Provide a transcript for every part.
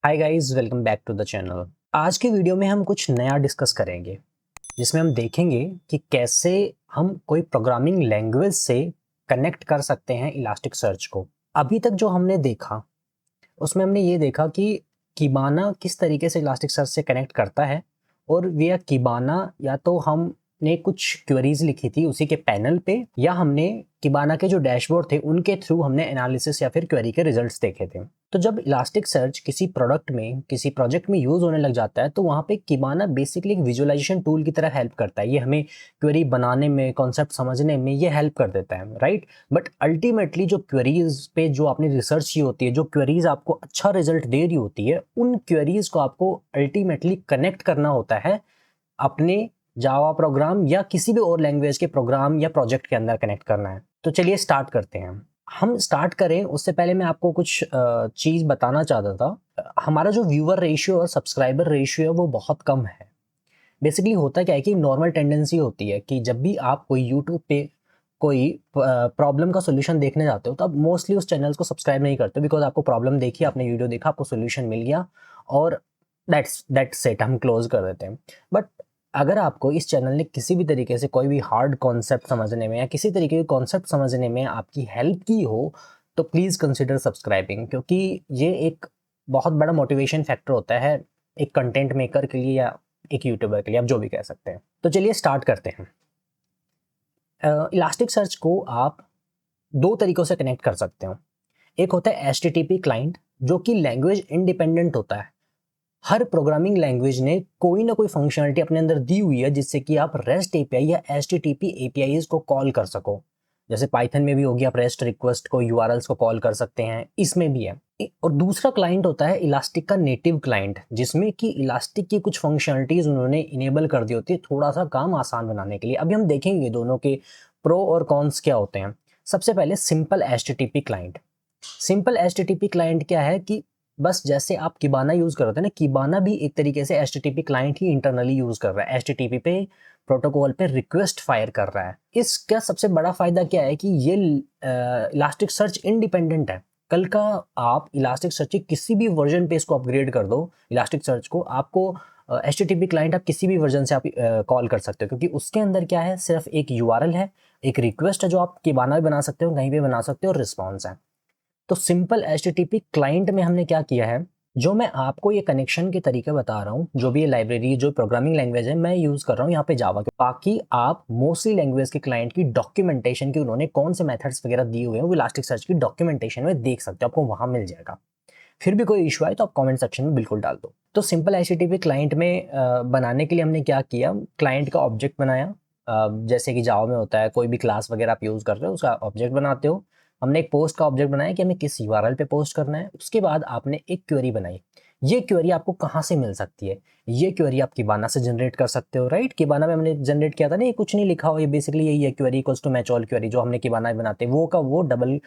Hi guys, welcome back to the channel. आज के video में हम कुछ नया डिस्कस करेंगे जिसमें हम देखेंगे कि कैसे हम कोई प्रोग्रामिंग लैंग्वेज से कनेक्ट कर सकते हैं इलास्टिक सर्च को। अभी तक जो हमने देखा उसमें हमने ये देखा कि कीबाना किस तरीके से इलास्टिक सर्च से कनेक्ट करता है और विया कीबाना या तो हमने कुछ क्वेरीज लिखी थी उसी के पैनल पे या हमने कीबाना के जो डैशबोर्ड थे उनके थ्रू हमने एनालिसिस या फिर क्वेरी के रिजल्ट्स देखे थे। तो जब इलास्टिक सर्च किसी प्रोडक्ट में किसी प्रोजेक्ट में यूज होने लग जाता है तो वहाँ पे कीबाना बेसिकली एक विजुअलाइजेशन टूल की तरह हेल्प करता है। ये हमें क्वेरी बनाने में, कॉन्सेप्ट समझने में ये हेल्प कर देता है, राइट। बट अल्टीमेटली जो क्वेरीज पे जो आपने रिसर्च की होती है, जो क्वेरीज आपको अच्छा रिजल्ट दे रही होती है, उन क्वेरीज को आपको अल्टीमेटली कनेक्ट करना होता है अपने जावा प्रोग्राम या किसी भी और लैंग्वेज के प्रोग्राम या प्रोजेक्ट के अंदर कनेक्ट करना है। तो चलिए स्टार्ट करते हैं। हम स्टार्ट करें उससे पहले मैं आपको कुछ चीज़ बताना चाहता था। हमारा जो व्यूअर रेशियो और सब्सक्राइबर रेशियो है वो बहुत कम है। बेसिकली होता क्या है कि नॉर्मल टेंडेंसी होती है कि जब भी आप कोई यूट्यूब पे कोई प्रॉब्लम का सोल्यूशन देखने जाते हो तो आप मोस्टली उस चैनल को सब्सक्राइब नहीं करते, बिकॉज आपको प्रॉब्लम देखी, आपने वीडियो देखा, आपको सोल्यूशन मिल गया और दैट्स इट, हम क्लोज कर देते हैं। बट अगर आपको इस चैनल ने किसी भी तरीके से कोई भी हार्ड कॉन्सेप्ट समझने में या किसी तरीके के कॉन्सेप्ट समझने में आपकी हेल्प की हो तो प्लीज़ कंसिडर सब्सक्राइबिंग, क्योंकि ये एक बहुत बड़ा मोटिवेशन फैक्टर होता है एक कंटेंट मेकर के लिए या एक यूट्यूबर के लिए, आप जो भी कह सकते हैं। तो चलिए स्टार्ट करते हैं। इलास्टिक सर्च को आप दो तरीकों से कनेक्ट कर सकते हो। एक होता है HTTP क्लाइंट, जो कि लैंग्वेज इंडिपेंडेंट होता है। हर प्रोग्रामिंग लैंग्वेज ने कोई ना कोई फंक्शनलिटी अपने अंदर दी हुई है जिससे कि आप रेस्ट एपीआई या HTTP एपीआईज को कॉल कर सको। जैसे पाइथन में भी होगी, आप रेस्ट रिक्वेस्ट को, यूआरएल्स को कॉल कर सकते हैं, इसमें भी है। और दूसरा क्लाइंट होता है इलास्टिक का नेटिव क्लाइंट, जिसमें कि इलास्टिक की कुछ फंक्शनलिटीज उन्होंने इनेबल कर दी होती है थोड़ा सा काम आसान बनाने के लिए। अभी हम देखेंगे दोनों के प्रो और कॉन्स क्या होते हैं। सबसे पहले simple HTTP client. Simple HTTP client क्या है कि बस जैसे आप किबाना यूज कर रहे थे ना, किबाना भी एक तरीके से HTTP क्लाइंट ही इंटरनली यूज कर रहा है, HTTP पे प्रोटोकॉल पे रिक्वेस्ट फायर कर रहा है। इसका सबसे बड़ा फायदा क्या है कि ये इलास्टिक सर्च इंडिपेंडेंट है। कल का आप इलास्टिक सर्च के किसी भी वर्जन पे इसको अपग्रेड कर दो, इलास्टिक सर्च को, आपको HTTP क्लाइंट आप किसी भी वर्जन से आप कॉल कर सकते हो, क्योंकि उसके अंदर क्या है, सिर्फ एक यूआरएल है, एक रिक्वेस्ट है जो आप किबाना भी बना सकते हो, कहीं भी बना सकते हो, और रिस्पॉन्स है। तो सिंपल HTTP क्लाइंट में हमने क्या किया है, जो मैं आपको ये कनेक्शन के तरीके बता रहा हूँ, जो भी ये लाइब्रेरी, जो प्रोग्रामिंग लैंग्वेज है, मैं यूज कर रहा हूँ यहाँ पे जावा के। बाकी आप मोस्टली लैंग्वेज के क्लाइंट की डॉक्यूमेंटेशन की उन्होंने कौन से मेथड्स वगैरह दिए हुए हैं वो इलास्टिक सर्च की डॉक्यूमेंटेशन में देख सकते हो, आपको वहां मिल जाएगा। फिर भी कोई इशू आए तो आप कमेंट सेक्शन में बिल्कुल डाल दो। तो सिंपल HTTP क्लाइंट में बनाने के लिए हमने क्या किया, क्लाइंट का ऑब्जेक्ट बनाया। जैसे कि जावा में होता है, कोई भी क्लास वगैरह आप यूज कर रहे हो उसका ऑब्जेक्ट बनाते हो। हमने एक पोस्ट का ऑब्जेक्ट बनाया कि हमें किस यूआरएल पे पोस्ट करना है। उसके बाद आपने एक क्वेरी बनाई। ये क्वेरी आपको कहाँ से मिल सकती है, ये क्वेरी आप किबाना से जनरेट कर सकते हो, राइट। किबाना में हमने जनरेट किया था ना, ये कुछ नहीं लिखा हो, ये बेसिकली यही है, query equals to match all query, जो हमने किबाना में बनाते हैं वो का वो डबल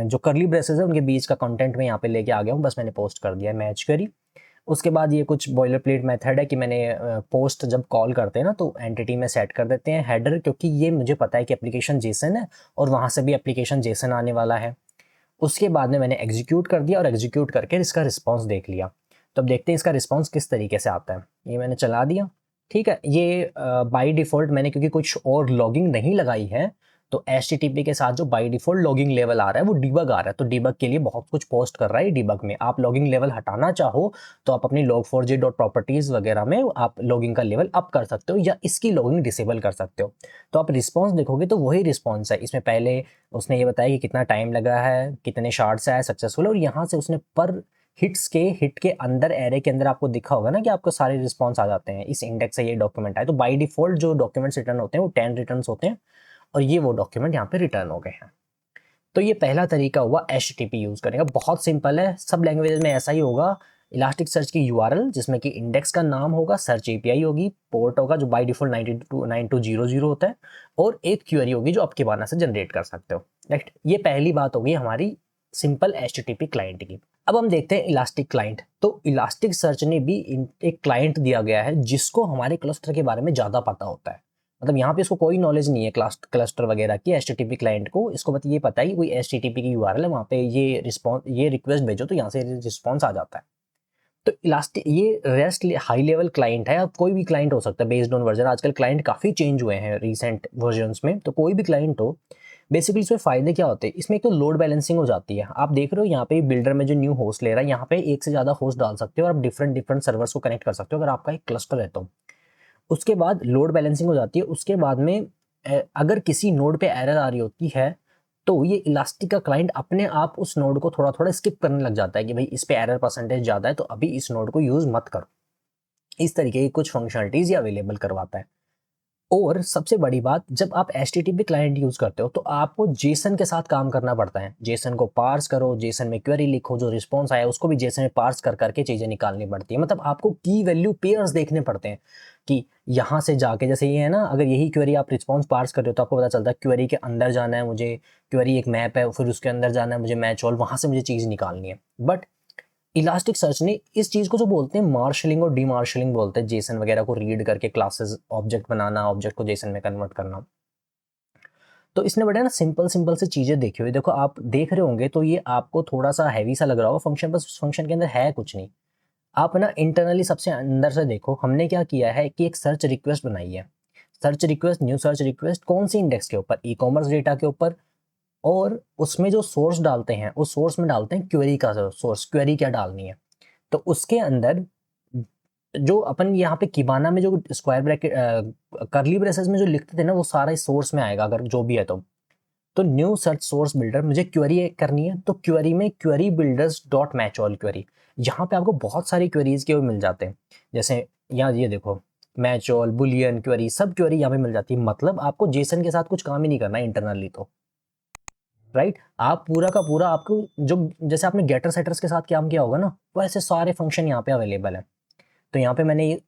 जो करली ब्रेसेस है उनके बीच का कंटेंट में यहाँ पे लेके आ गया हूँ, बस मैंने पोस्ट कर दिया है मैच क्वेरी। उसके बाद ये कुछ बॉयलर प्लेट मेथड है कि मैंने पोस्ट जब कॉल करते हैं ना तो एंटिटी में सेट कर देते हैं हेडर, क्योंकि ये मुझे पता है कि एप्लीकेशन जेसन है और वहाँ से भी एप्लीकेशन जेसन आने वाला है। उसके बाद में मैंने एग्जीक्यूट कर दिया और एग्जीक्यूट करके इसका रिस्पॉन्स देख लिया। तो अब देखते हैं इसका रिस्पॉन्स किस तरीके से आता है। ये मैंने चला दिया, ठीक है। ये बाय डिफ़ॉल्ट मैंने, क्योंकि कुछ और लॉगिंग नहीं लगाई है, तो HTTP के साथ जो बाय डिफ़ॉल्ट लॉगिंग लेवल आ रहा है वो डिबग आ रहा है, तो डिबग के लिए बहुत कुछ पोस्ट कर रहा है डिबग में। आप लॉगिंग लेवल हटाना चाहो तो आप अपनी log4j.properties वगैरह में आप लॉगिंग का लेवल अप कर सकते हो या इसकी लॉगिंग डिसेबल कर सकते हो। तो आप रिस्पॉन्स देखोगे तो वही रिस्पॉन्स है। इसमें पहले उसने ये बताया कि कितना टाइम लगा है, कितने शार्ट्स आए सक्सेसफुल, और यहाँ से उसने पर हिट के अंदर, एरे के अंदर आपको दिखा होगा ना कि आपको सारे रिस्पॉन्स आ जाते हैं, इस इंडेक्स से ये डॉक्यूमेंट आए। तो बाय डिफॉल्ट जो डॉक्यूमेंट्स रिटर्न होते हैं वो 10 रिटर्न होते हैं, और ये वो डॉक्यूमेंट यहाँ पे रिटर्न हो गए हैं। तो ये पहला तरीका हुआ HTTP यूज करने का, बहुत सिंपल है, सब लैंग्वेज में ऐसा ही होगा। इलास्टिक सर्च की यूआरएल जिसमें कि इंडेक्स का नाम होगा, सर्च एपीआई होगी, पोर्ट होगा जो बाय डिफॉल्ट 929200 होता है, और एक क्वेरी होगी जो आप किबाना से जनरेट कर सकते हो, राइट। ये पहली बात होगी हमारी सिंपल HTTP क्लाइंट की। अब हम देखते हैं इलास्टिक क्लाइंट। तो इलास्टिक सर्च ने भी एक क्लाइंट दिया गया है जिसको हमारे क्लस्टर के बारे में ज़्यादा पता होता है। मतलब यहाँ पे इसको कोई नॉलेज नहीं है क्लस्टर वगैरह की, HTTP क्लाइंट को इसको बस ये पता है कि कोई HTTP की यूआरएल है, वहाँ पे ये रिस्पॉन्स, ये रिक्वेस्ट भेजो तो यहाँ से रिस्पॉन्स आ जाता है। तो इलास्टिक ये रेस्ट हाई लेवल क्लाइंट है, अब कोई भी क्लाइंट हो सकता है बेस्ड ऑन वर्जन। आजकल क्लाइंट काफ़ी चेंज हुए हैं रिसेंट वर्जन्स में, तो कोई भी क्लाइंट हो, बेसिकली इसमें फ़ायदे क्या होते हैं, इसमें एक तो लोड बैलेंसिंग हो जाती है। आप देख रहे हो यहाँ पे बिल्डर में जो न्यू होस्ट ले रहा है, यहाँ पे एक से ज़्यादा होस्ट डाल सकते हो और आप डिफरेंट डिफरेंट सर्वर्स को कनेक्ट कर सकते हो अगर आपका एक क्लस्टर है तो। उसके बाद लोड बैलेंसिंग हो जाती है। उसके बाद में अगर किसी नोड पे एरर आ रही होती है तो ये इलास्टिक का क्लाइंट अपने आप उस नोड को थोड़ा थोड़ा स्किप करने लग जाता है कि भाई इस पे एरर परसेंटेज ज़्यादा है तो अभी इस नोड को यूज़ मत करो। इस तरीके की कुछ फंक्शनलिटीज़ ये अवेलेबल करवाता है। और सबसे बड़ी बात, जब आप एचटीटीपी क्लाइंट यूज़ करते हो तो आपको जेसन के साथ काम करना पड़ता है। जेसन को पार्स करो, जेसन में क्वेरी लिखो, जो रिस्पॉन्स आया उसको भी जेसन में पार्स कर करके चीज़ें निकालनी पड़ती है। मतलब आपको की वैल्यू पेयर्स देखने पड़ते हैं कि यहाँ से जाके, जैसे ये है ना, अगर यही क्वेरी आप रिस्पॉन्स पार्स कर रहे हो तो आपको पता चलता है क्वेरी के अंदर जाना है मुझे, क्वेरी एक मैप है, फिर उसके अंदर जाना है मुझे मैच ऑल, वहाँ से मुझे चीज़ निकालनी है। बट इलास्टिक सर्च ने इस चीज़ को जो बोलते हैं मार्शलिंग और डीमार्शलिंग बोलते हैं, जेसन वगैरह को रीड करके क्लासेस ऑब्जेक्ट बनाना, ऑब्जेक्ट को जेसन में कन्वर्ट करना। तो इसने बड़े ना सिंपल सिंपल से चीज़ें देखी हुई। देखो आप देख रहे होंगे तो ये आपको थोड़ा सा हैवी सा लग रहा होगा फंक्शन, बस फंक्शन के अंदर है कुछ नहीं। आप ना इंटरनली सबसे अंदर से देखो, हमने क्या किया है कि एक सर्च रिक्वेस्ट बनाई है। Search request, new search request कौन सी इंडेक्स के ऊपर, ई कॉमर्स डेटा के ऊपर। और उसमें जो सोर्स डालते हैं उस सोर्स में डालते हैं क्वेरी का सोर्स, क्वेरी क्या डालनी है। तो उसके अंदर जो अपन यहाँ पे किबाना में जो स्क्वायर ब्रैकेट करली ब्रेसेस में जो लिखते थे ना, वो सारा इस सोर्स में आएगा अगर जो भी है तो न्यू सर्च सोर्स बिल्डर मुझे क्वेरी करनी है तो क्वेरी में query builders dot match all query, यहाँ पे आपको बहुत सारी क्वेरीज के वो मिल जाते हैं। जैसे यहाँ ये देखो, मैच ऑल, बुलियन क्वेरी, सब क्वेरी यहाँ पे मिल जाती है। मतलब आपको जेसन के साथ कुछ काम ही नहीं करना है इंटरनली तो, राइट। आप पूरा का पूरा आपको जो, जैसे आपने गेटर सेटर्स के साथ काम किया होगा ना, वो ऐसे सारे फंक्शन यहाँ पे अवेलेबल है। तो यहाँ पे मैंने ये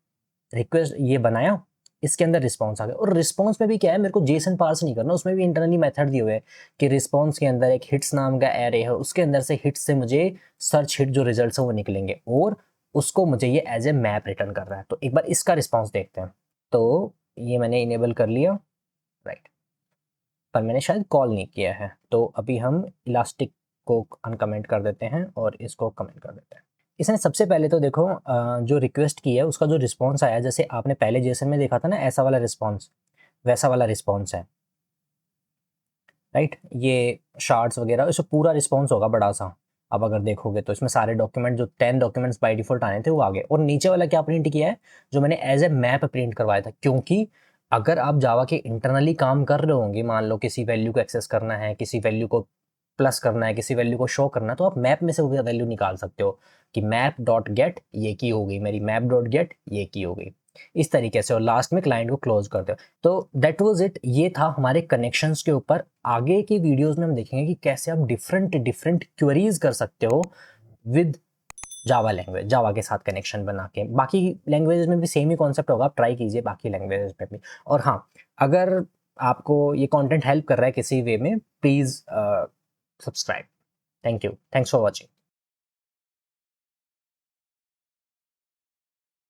रिक्वेस्ट ये बनाया, इसके अंदर रिस्पॉन्स आ गया। और रिस्पॉन्स में भी क्या है, मेरे को जेसन पार्स नहीं करना, उसमें भी इंटरनली मेथड दिए हुए हैं कि रिस्पॉन्स के अंदर एक हिट्स नाम का एरे है, उसके अंदर से हिट्स से मुझे सर्च हिट जो रिजल्ट्स है वो निकलेंगे और उसको मुझे ये एज ए मैप रिटर्न कर रहा है। तो एक बार इसका रिस्पॉन्स देखते हैं। तो ये मैंने इनेबल कर लिया, राइट, पर मैंने शायद कॉल नहीं किया है। तो अभी हम इलास्टिक को अनकमेंट कर देते हैं और इसको कमेंट कर देते हैं। इसने सबसे पहले तो देखो जो रिक्वेस्ट की है उसका जो रिस्पॉन्स आया, जैसे आपने पहले जेसन में देखा था ना ऐसा वाला रिस्पॉन्स, वैसा वाला रिस्पॉन्स है, राइट। ये शार्ट्स वगैरह, इसमें पूरा रिस्पॉन्स होगा बड़ा सा। अब अगर देखोगे तो इसमें सारे डॉक्यूमेंट, जो 10 डॉक्यूमेंट्स बाय डिफॉल्ट आए थे वो आ गए। और नीचे वाला क्या प्रिंट किया है, जो मैंने एज ए मैप प्रिंट करवाया था। क्योंकि अगर आप जावा के इंटरनली काम कर रहे होंगे, मान लो किसी वैल्यू को एक्सेस करना है, किसी वैल्यू को प्लस करना है, किसी वैल्यू को शो करना है, तो आप मैप में से वो वैल्यू निकाल सकते हो कि मैप डॉट गेट ये की हो गई मेरी, मैप डॉट गेट ये की हो गई, इस तरीके से। और लास्ट में क्लाइंट को क्लोज कर दो। तो दैट वाज इट, ये था हमारे कनेक्शंस के ऊपर। आगे की वीडियोस में हम देखेंगे कि कैसे आप डिफरेंट डिफरेंट क्वेरीज कर सकते हो विद जावा लैंग्वेज, जावा के साथ कनेक्शन बना के। बाकी लैंग्वेजेस में भी सेम ही कॉन्सेप्ट होगा, आप ट्राई कीजिए बाकी लैंग्वेजेस में भी। और हाँ, अगर आपको ये कंटेंट हेल्प कर रहा है किसी वे में, please subscribe. Thank you, thanks for watching.